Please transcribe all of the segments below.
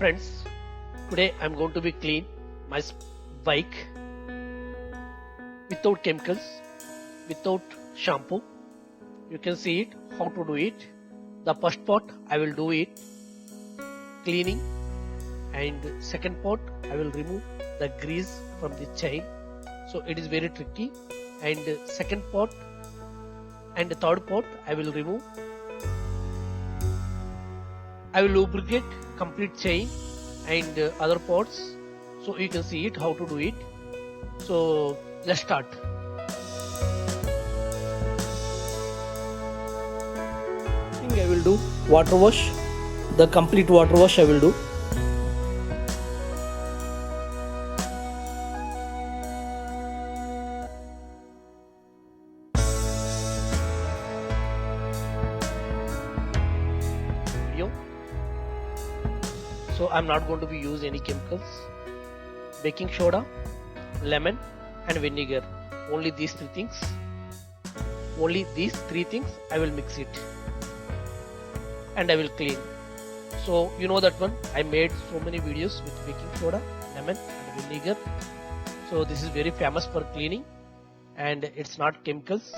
friends, today I'm going to be clean my bike without chemicals, without shampoo. You can see it how to do it. The first part I will do it cleaning, and second part I will remove the grease from the chain. So it is very tricky. And second part and the third part I will remove. I will lubricate complete chain and other parts, so you can see it how to do it. So let's start. I will do water wash, the complete water wash I will do. So I'm not going to be use any chemicals. Baking soda, lemon and vinegar. Only these three things. Only these three things I will mix it. And I will clean. So you know that one. I made so many videos with baking soda, lemon and vinegar. So this is very famous for cleaning. And it's not chemicals.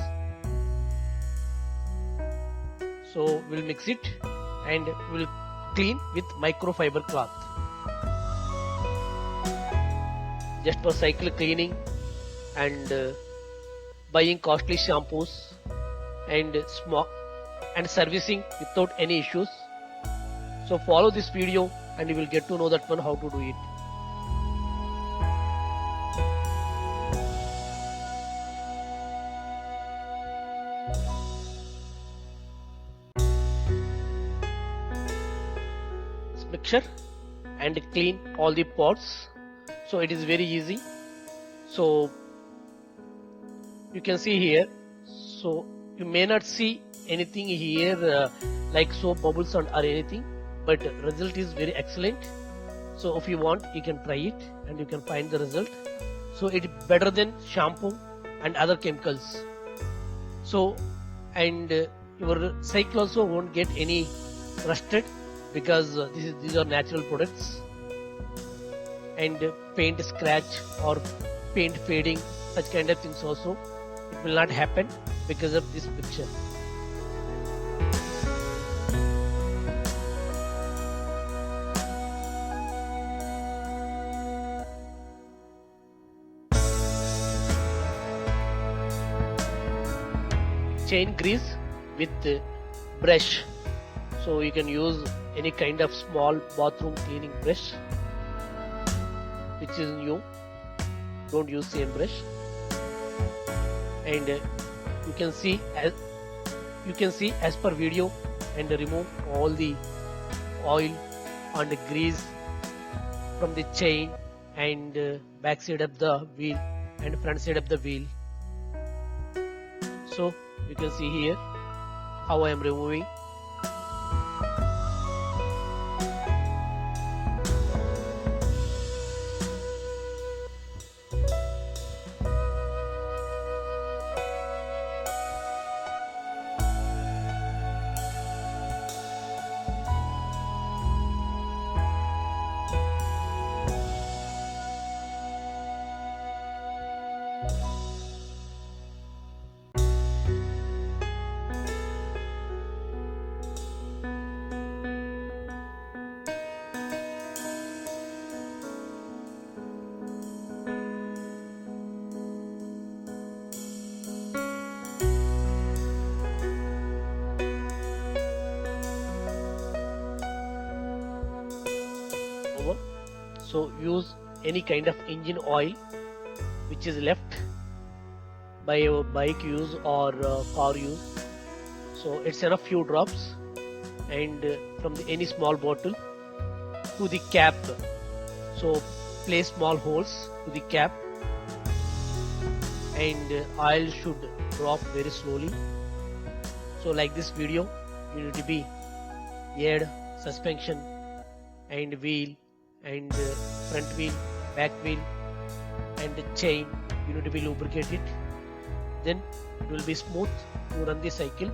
So we'll mix it and we'll clean with microfiber cloth. Just for cycle cleaning and buying costly shampoos and servicing without any issues. So follow this video and you will get to know that one how to do it. Mixture and clean all the pots. So it is very easy. So you can see here. So you may not see anything here like soap bubbles or anything, but result is very excellent. So if you want, you can try it and you can find the result. So it is better than shampoo and other chemicals. So and your cycle also won't get any rusted, because these are natural products, and paint scratch or paint fading, such kind of things also it will not happen because of this mixture. Chain grease with brush. So you can use any kind of small bathroom cleaning brush which is new. Don't use same brush. And you can see as per video, and remove all the oil and the grease from the chain and back side of the wheel and front side of the wheel. So you can see here how I am removing. So use any kind of engine oil which is left by your bike use or car use. So it's enough few drops, and from any small bottle to the cap. So place small holes to the cap, and oil should drop very slowly. So like this video, you need to be add suspension and wheel and front wheel, back wheel and chain. You need to be lubricated, then it will be smooth to run the cycle.